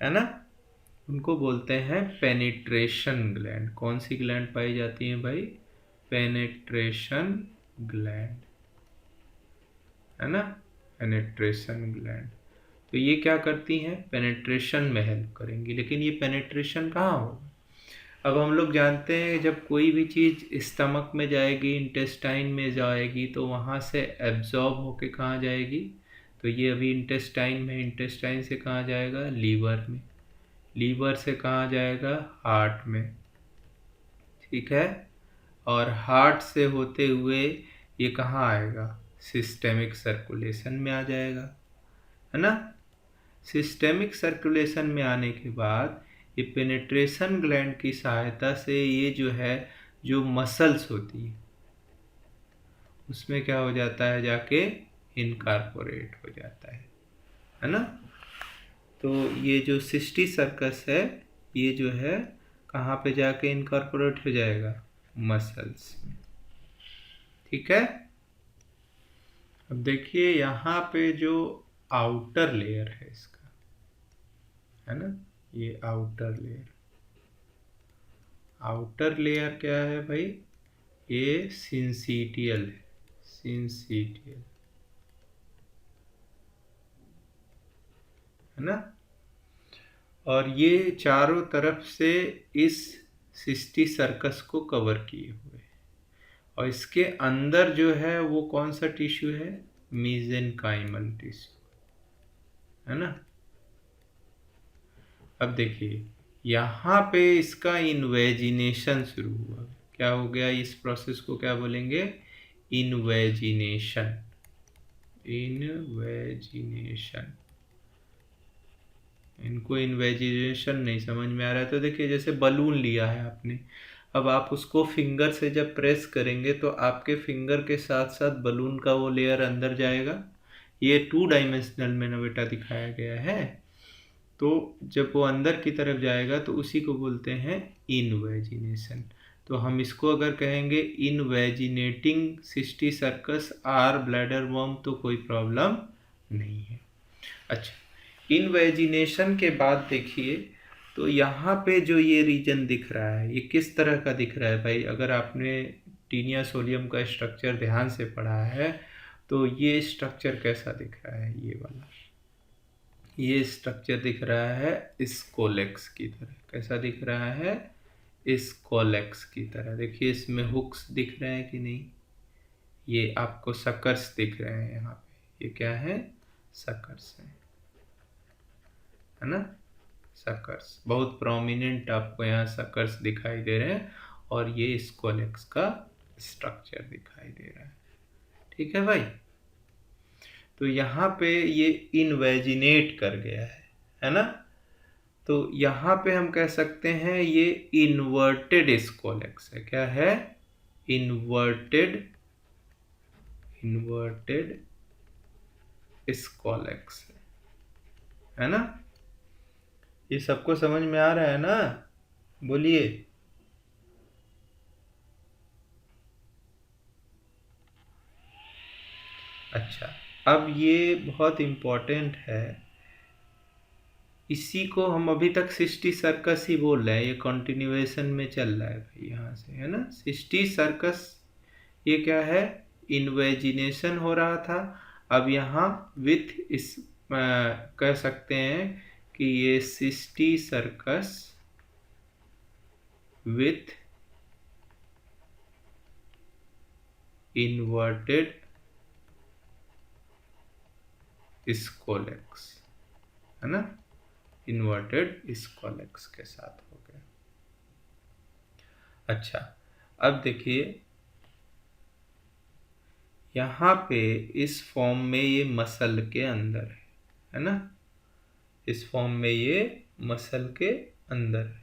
है ना, उनको बोलते हैं पेनिट्रेशन ग्लैंड। कौन सी ग्लैंड पाई जाती है भाई? पेनिट्रेशन ग्लैंड, है ना, पेनिट्रेशन ग्लैंड। तो ये क्या करती हैं? पेनिट्रेशन में हेल्प करेंगी। लेकिन ये पेनिट्रेशन कहाँ होगा? अब हम लोग जानते हैं जब कोई भी चीज़ स्टमक में जाएगी, इंटेस्टाइन में जाएगी, तो वहाँ से एब्जॉर्ब होके कहाँ जाएगी? तो ये अभी इंटेस्टाइन में, इंटेस्टाइन से कहाँ जाएगा? लीवर में, लीवर से कहाँ जाएगा? हार्ट में, ठीक है। और हार्ट से होते हुए ये कहाँ आएगा? सिस्टेमिक सर्कुलेशन में आ जाएगा, है ना। सिस्टेमिक सर्कुलेशन में आने के बाद ये पेनिट्रेशन ग्लैंड की सहायता से ये जो है, जो मसल्स होती है उसमें क्या हो जाता है? जाके इनकॉर्पोरेट हो जाता है ना। तो ये जो सिस्टी सर्कस है, ये जो है कहाँ पे जाके इनकॉर्पोरेट हो जाएगा? मसल्स में, ठीक है। अब देखिए यहाँ पे जो आउटर लेयर है इसका, है ना, ये आउटर लेयर, आउटर लेयर क्या है भाई? ये सिंसीटियल है, सिंसीटियल, है ना। और ये चारों तरफ से इस सिस्टी सर्कस को कवर किए हुए हैं। और इसके अंदर जो है वो कौन सा टिश्यू है? मीजेनकाइमल टिश्यू, है ना। अब देखिए यहाँ पे इसका इन्वेजिनेशन शुरू हुआ। क्या हो गया? इस प्रोसेस को क्या बोलेंगे? Invagination, invagination. इनको इन्वेजिनेशन नहीं समझ में आ रहा है तो देखिए, जैसे बलून लिया है आपने, अब आप उसको फिंगर से जब प्रेस करेंगे तो आपके फिंगर के साथ साथ बलून का वो लेयर अंदर जाएगा। ये 2 डायमेंशनल में ना बेटा दिखाया गया है। तो जब वो अंदर की तरफ जाएगा तो उसी को बोलते हैं इनवेजिनेशन। तो हम इसको अगर कहेंगे invaginating cysticercus or bladder worm तो कोई प्रॉब्लम नहीं है। अच्छा, इनवेजिनेशन के बाद देखिए तो यहाँ पे जो ये रीजन दिख रहा है, ये किस तरह का दिख रहा है भाई? अगर आपने टीनिया सोलियम का स्ट्रक्चर ध्यान से पढ़ा है तो ये स्ट्रक्चर कैसा दिख रहा है? ये वाला, ये स्ट्रक्चर दिख रहा है स्कोलेक्स की तरह। कैसा दिख रहा है? स्कोलेक्स की तरह। देखिए इसमें हुक्स दिख रहे हैं कि नहीं? ये आपको सकर्स दिख रहे हैं यहाँ पे। ये क्या है? सकर्स है ना। सकर्स बहुत प्रोमिनेंट आपको यहाँ सकर्स दिखाई दे रहे हैं और ये स्कोलेक्स का स्ट्रक्चर दिखाई दे रहा है, ठीक है भाई। तो यहाँ पे ये इन्वेजिनेट कर गया है ना। तो यहाँ पे हम कह सकते हैं ये इन्वर्टेड स्कोलेक्स है। क्या है? इन्वर्टेड, इन्वर्टेड स्कोलेक्स है ना। ये सबको समझ में आ रहा है ना? बोलिए। अच्छा, अब ये बहुत इम्पोर्टेंट है, इसी को हम अभी तक सिस्टी सर्कस ही बोल रहे हैं, ये कंटिन्यूएशन में चल रहा है भाई यहाँ से, है ना। सिस्टी सर्कस ये क्या है? इन्वेजिनेशन हो रहा था। अब यहाँ विथ इस कह सकते हैं कि ये cysticercus with inverted scolex, है ना, इन्वर्टेड स्कोलेक्स के साथ हो गया। अच्छा, अब देखिए यहाँ पे इस फॉर्म में ये मसल के अंदर है ना, इस फॉर्म में ये मसल के अंदर है।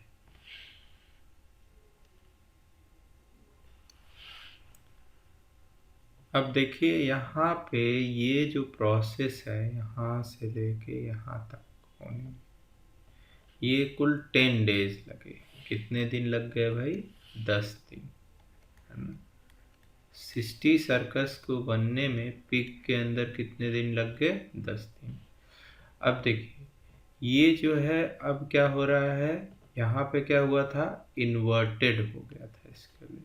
अब देखिए यहाँ पे ये जो प्रोसेस है यहाँ से लेके यहाँ तक होने में ये कुल 10 डेज लगे। कितने दिन लग गए भाई? 10 दिन, है ना। सिस्टी सर्कस को बनने में पिग के अंदर कितने दिन लग गए? 10 दिन। अब देखिए ये जो है अब क्या हो रहा है, यहाँ पे क्या हुआ था, इन्वर्टेड हो गया था इसके लिए।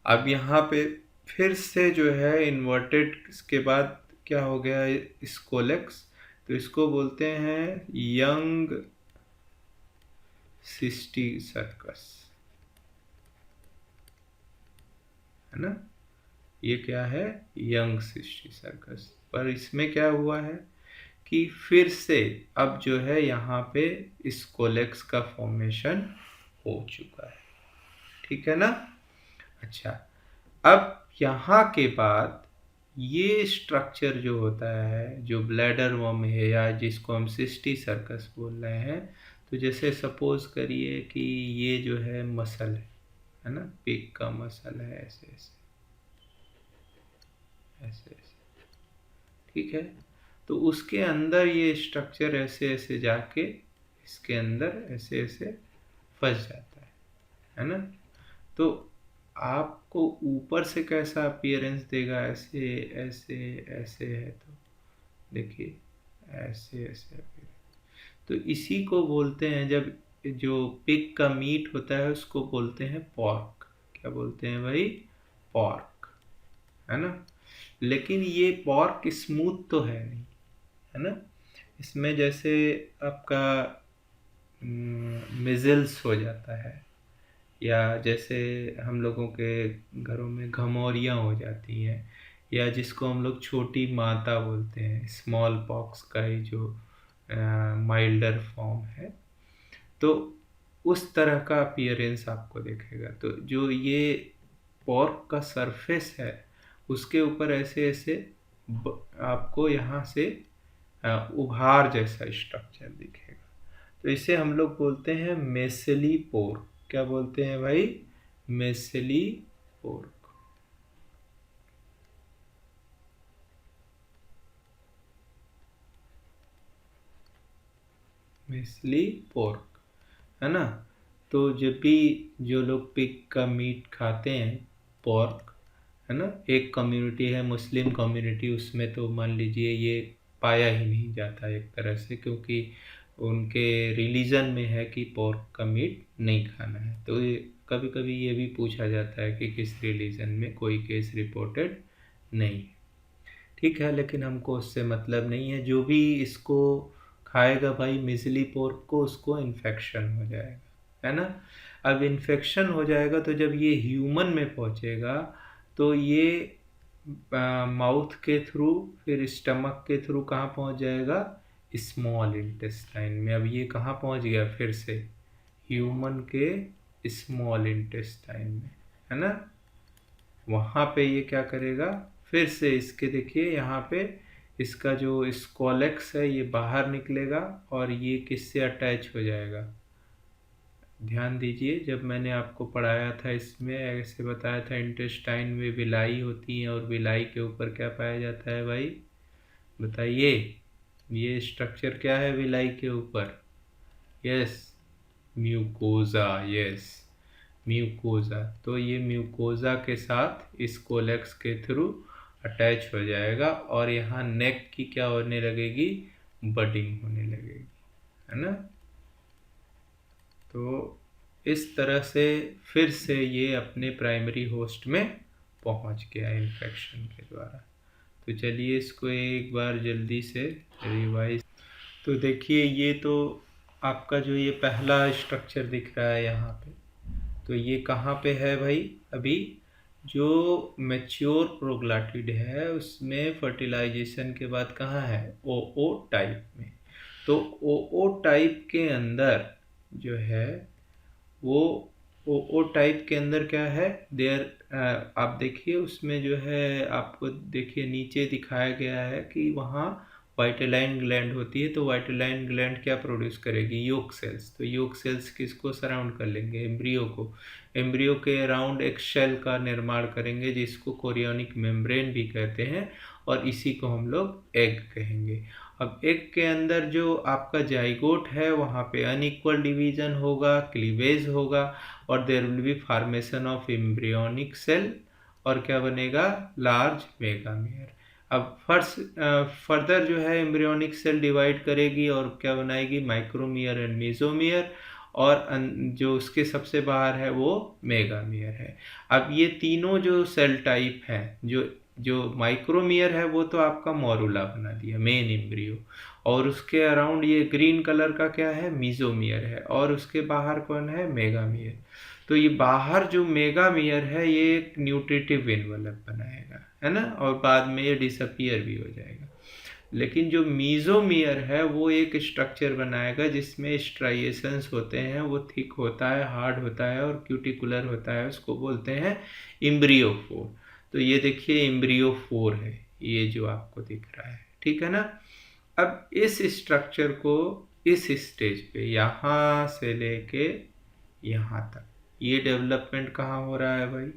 अब यहाँ पे फिर से जो है इन्वर्टेड, इसके बाद क्या हो गया, स्कोलेक्स, तो इसको बोलते हैं यंग सिस्टी सर्कस, है ना। ये क्या है, यंग सिस्टी सर्कस। पर इसमें क्या हुआ है कि फिर से अब जो है यहाँ पे स्कोलेक्स का फॉर्मेशन हो चुका है, ठीक है ना। अच्छा, अब यहाँ के बाद ये स्ट्रक्चर जो होता है, जो ब्लैडर वर्म है या जिसको हम सिस्टी सर्कस बोल रहे हैं, तो जैसे सपोज करिए कि ये जो है मसल है ना, पिग का मसल है, ऐसे ऐसे ऐसे ऐसे, ठीक है। तो उसके अंदर ये स्ट्रक्चर ऐसे ऐसे जाके इसके अंदर ऐसे ऐसे फंस जाता है ना। तो आपको ऊपर से कैसा अपीयरेंस देगा, ऐसे ऐसे ऐसे है, तो देखिए ऐसे ऐसे appearance। तो इसी को बोलते हैं, जब जो पिग का मीट होता है उसको बोलते हैं पॉर्क। क्या बोलते हैं भाई, पॉर्क, है ना। लेकिन ये पॉर्क स्मूथ तो है नहीं, है ना। इसमें जैसे आपका मिजल्स हो जाता है, या जैसे हम लोगों के घरों में घमौरियाँ हो जाती हैं, या जिसको हम लोग छोटी माता बोलते हैं, स्मॉल पॉक्स का ही जो माइल्डर फॉर्म है, तो उस तरह का अपीयरेंस आपको दिखेगा। तो जो ये पॉर्क का सरफेस है उसके ऊपर ऐसे ऐसे आपको यहाँ से उभार जैसा स्ट्रक्चर दिखेगा। तो इसे हम लोग बोलते हैं मेसेली पोर्क। क्या बोलते हैं भाई, मेसेली पोर्क। मेसेली पोर्क, है ना। तो जब भी जो लोग पिग का मीट खाते हैं, पोर्क, है ना, एक कम्युनिटी है मुस्लिम कम्युनिटी, उसमें तो मान लीजिए ये पाया ही नहीं जाता एक तरह से, क्योंकि उनके रिलीजन में है कि पोर्क का मीट नहीं खाना है। तो ये कभी कभी ये भी पूछा जाता है कि किस रिलीजन में कोई केस रिपोर्टेड नहीं है, ठीक है। लेकिन हमको उससे मतलब नहीं है, जो भी इसको खाएगा भाई मिजली पोर्क को, उसको इन्फेक्शन हो जाएगा, है ना। अब इन्फेक्शन हो जाएगा तो जब ये ह्यूमन में पहुंचेगा तो ये माउथ के थ्रू, फिर स्टमक के थ्रू कहाँ पहुंच जाएगा, स्मॉल इंटेस्टाइन में। अब ये कहाँ पहुंच गया, फिर से ह्यूमन के स्मॉल इंटेस्टाइन में, है ना। वहाँ पे ये क्या करेगा, फिर से इसके देखिए यहाँ पे इसका जो स्कोलेक्स है ये बाहर निकलेगा और ये किससे अटैच हो जाएगा। ध्यान दीजिए, जब मैंने आपको पढ़ाया था इसमें ऐसे बताया था, इंटेस्टाइन में विलाई होती है और विलाई के ऊपर क्या पाया जाता है भाई, बताइए। ये स्ट्रक्चर क्या है विलाई के ऊपर, यस, म्यूकोजा, यस, म्यूकोजा। तो ये म्यूकोजा के साथ इस कोलेक्स के थ्रू अटैच हो जाएगा और यहाँ नेक की क्या होने लगेगी, बडिंग होने लगेगी, है ना। तो इस तरह से फिर से ये अपने प्राइमरी होस्ट में पहुंच गया इन्फेक्शन के द्वारा। तो चलिए इसको एक बार जल्दी से रिवाइज। तो देखिए ये तो आपका जो ये पहला स्ट्रक्चर दिख रहा है यहाँ पे, तो ये कहाँ पे है भाई, अभी जो मैच्योर प्रोग्लैटिड है उसमें फर्टिलाइजेशन के बाद कहाँ है, ओ टाइप में। तो ओ टाइप के अंदर जो है वो ओ टाइप के अंदर क्या है, देयर आप देखिए उसमें जो है आपको देखिए नीचे दिखाया गया है कि वहाँ वाइटेलाइन ग्लैंड होती है। तो वाइटेलाइन ग्लैंड क्या प्रोड्यूस करेगी, योक सेल्स। तो योक सेल्स किसको सराउंड कर लेंगे, एम्ब्रियो को। एम्ब्रियो के अराउंड एक शेल का निर्माण करेंगे जिसको कोरियोनिक मेम्ब्रेन भी कहते हैं, और इसी को हम लोग एग कहेंगे। अब एग के अंदर जो आपका जाइगोट है वहाँ पे अनइक्वल डिवीजन होगा, क्लीवेज होगा, और there will be formation of embryonic cell, और क्या बनेगा, लार्ज मेगामेयर। अब फर्दर जो है एम्ब्रियोनिक सेल डिवाइड करेगी और क्या बनाएगी, माइक्रोमियर एंड मेसोमियर, और जो उसके सबसे बाहर है वो मेगामियर है। अब ये तीनों जो सेल टाइप हैं, जो जो माइक्रोमियर है वो तो आपका मोरुला बना दिया, मेन एम्ब्रियो, और उसके अराउंड ये ग्रीन कलर का क्या है, मीजोमियर है, और उसके बाहर कौन है, मेगामियर। तो ये बाहर जो मेगामियर है ये एक न्यूट्रिटिव एनवलप बनाएगा, है ना, और बाद में ये डिसअपियर भी हो जाएगा। लेकिन जो मीजोमियर है वो एक स्ट्रक्चर बनाएगा जिसमें स्ट्राइएशंस होते हैं, वो थिक होता है, हार्ड होता है और क्यूटिकुलर होता है, उसको बोलते हैं इम्ब्रियोफोर। तो ये देखिए इम्ब्रियोफोर है ये जो आपको दिख रहा है, ठीक है ना। अब इस स्ट्रक्चर को इस स्टेज पे यहाँ से लेके यहाँ तक ये डेवलपमेंट कहाँ हो रहा है भाई,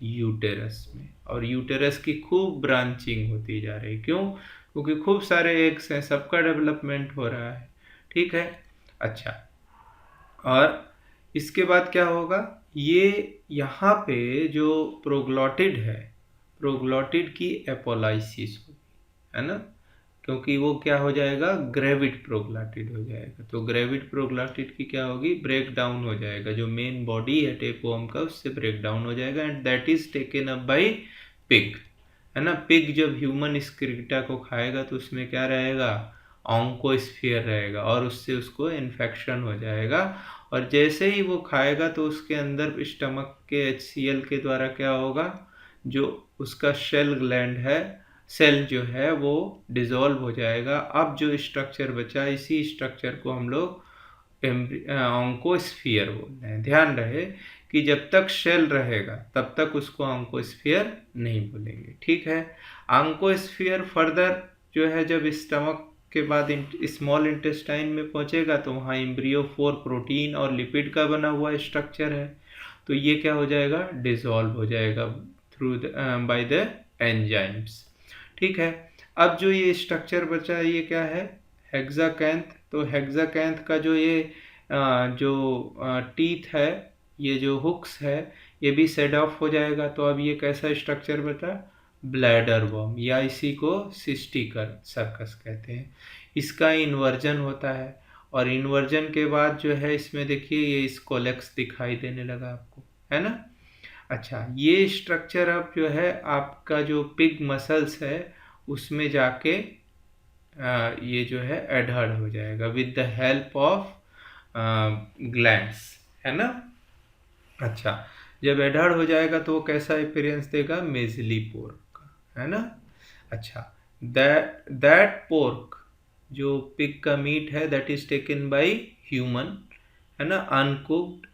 यूटेरस में। और यूटेरस की खूब ब्रांचिंग होती जा रही, क्यों, क्योंकि खूब सारे एग्स हैं, सबका डेवलपमेंट हो रहा है, ठीक है। अच्छा, और इसके बाद क्या होगा, ये यहाँ पे जो प्रोग्लॉटिड है, प्रोग्लॉटिड की एपोलाइसिस होगी, है ना, क्योंकि वो क्या हो जाएगा, ग्रेविड प्रोग्लॉटिड हो जाएगा। तो ग्रेविड प्रोग्लॉटिड की क्या होगी, ब्रेक डाउन हो जाएगा, जो मेन बॉडी है टेपवर्म का उससे ब्रेक डाउन हो जाएगा, and that is taken up by pig, है ना। पिग जब ह्यूमन स्क्रिप्टा को खाएगा तो उसमें क्या रहेगा, ऑन्कोस्फियर रहेगा, और उससे उसको इन्फेक्शन हो जाएगा। और जैसे ही वो खाएगा तो उसके अंदर स्टमक के HCl के द्वारा क्या होगा, जो उसका शेल ग्लैंड है, सेल जो है वो डिसॉल्व हो जाएगा। अब जो स्ट्रक्चर बचा, इसी स्ट्रक्चर को हम लोग ऑन्कोस्फियर बोल रहे हैं। ध्यान रहे कि जब तक शेल रहेगा तब तक उसको ऑन्कोस्फियर नहीं बोलेंगे, ठीक है। ऑन्कोस्फियर फर्दर जो है जब स्टमक के बाद स्मॉल इंटेस्टाइन में पहुंचेगा तो वहाँ इम्ब्रियोफोर प्रोटीन और लिपिड का बना हुआ स्ट्रक्चर है, तो ये क्या हो जाएगा, डिसॉल्व हो जाएगा थ्रू बाय द एंजाइम्स, ठीक है। अब जो ये स्ट्रक्चर बचा है ये क्या है, हेक्साकैंथ। तो हेक्साकैंथ का जो ये जो टीथ है, ये जो हुक्स है, ये भी सेड ऑफ हो जाएगा। तो अब ये कैसा स्ट्रक्चर बचा, ब्लैडर वर्म, या इसी को सिस्टिकर सर्कस कहते हैं। इसका इन्वर्जन होता है, और इन्वर्जन के बाद जो है इसमें देखिए ये स्कोलेक्स दिखाई देने लगा आपको, है ना। अच्छा, ये स्ट्रक्चर अब जो है आपका जो पिग मसल्स है उसमें जाके ये जो है एडहर्ड हो जाएगा with the help of glands, है ना। अच्छा, जब एडहर्ड हो जाएगा तो वो कैसा अपीयरेंस देगा, मेजली पोर्क का, है ना। अच्छा, दैट पोर्क जो पिग का मीट है, that is taken by human, है ना, अनकुक्ड।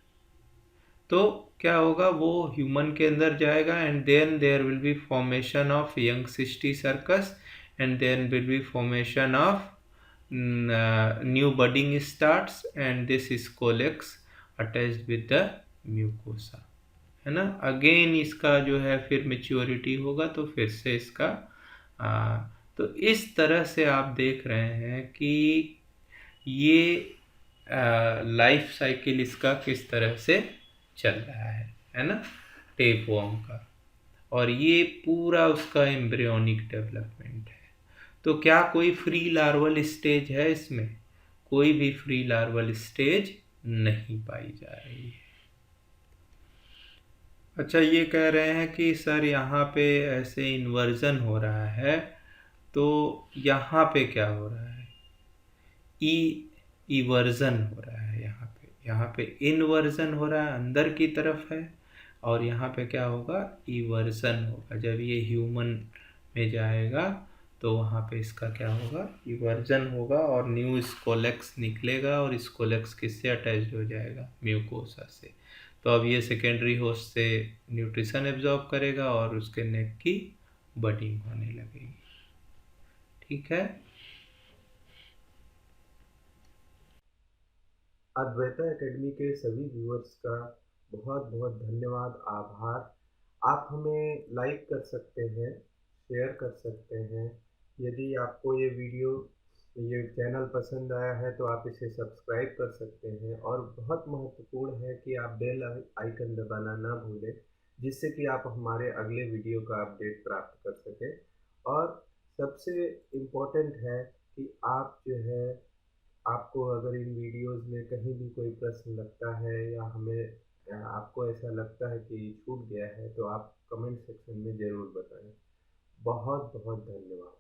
तो क्या होगा, वो ह्यूमन के अंदर जाएगा, and then there will be formation of young cysticercus, and then will be formation of new budding starts, and this is scolex attached with the mucosa, है ना। अगेन इसका जो है फिर मेच्योरिटी होगा तो फिर से इसका तो इस तरह से आप देख रहे हैं कि ये लाइफ साइकिल इसका किस तरह से चल रहा है ना, टेपवर्म का। और ये पूरा उसका एम्ब्रियोनिक डेवलपमेंट है। तो क्या कोई फ्री लार्वल स्टेज है इसमें, कोई भी फ्री लार्वल स्टेज नहीं पाई जा रही है। अच्छा, ये कह रहे हैं कि सर यहाँ पे ऐसे इन्वर्जन हो रहा है, तो यहाँ पे क्या हो रहा है, इवर्जन हो रहा है। यहाँ पे इनवर्जन हो रहा है, अंदर की तरफ है, और यहाँ पे क्या होगा, इवर्जन होगा। जब ये ह्यूमन में जाएगा तो वहाँ पे इसका क्या होगा, इवर्जन होगा, और न्यू स्कोलेक्स निकलेगा, और स्कोलेक्स किससे अटैच्ड हो जाएगा, म्यूकोसा से। तो अब ये सेकेंडरी होस्ट से न्यूट्रिशन एब्जॉर्ब करेगा और उसके नेक की बडिंग होने लगेगी, ठीक है। अद्वैता एकेडमी के सभी व्यूअर्स का बहुत बहुत धन्यवाद, आभार। आप हमें लाइक कर सकते हैं, शेयर कर सकते हैं। यदि आपको ये वीडियो, ये चैनल पसंद आया है तो आप इसे सब्सक्राइब कर सकते हैं, और बहुत महत्वपूर्ण है कि आप बेल आइकन दबाना ना भूलें, जिससे कि आप हमारे अगले वीडियो का अपडेट प्राप्त कर सकें। और सबसे इम्पोर्टेंट है कि आप जो है, आपको अगर इन वीडियोस में कहीं भी कोई प्रश्न लगता है या हमें या आपको ऐसा लगता है कि छूट गया है, तो आप कमेंट सेक्शन में ज़रूर बताएं। बहुत बहुत धन्यवाद।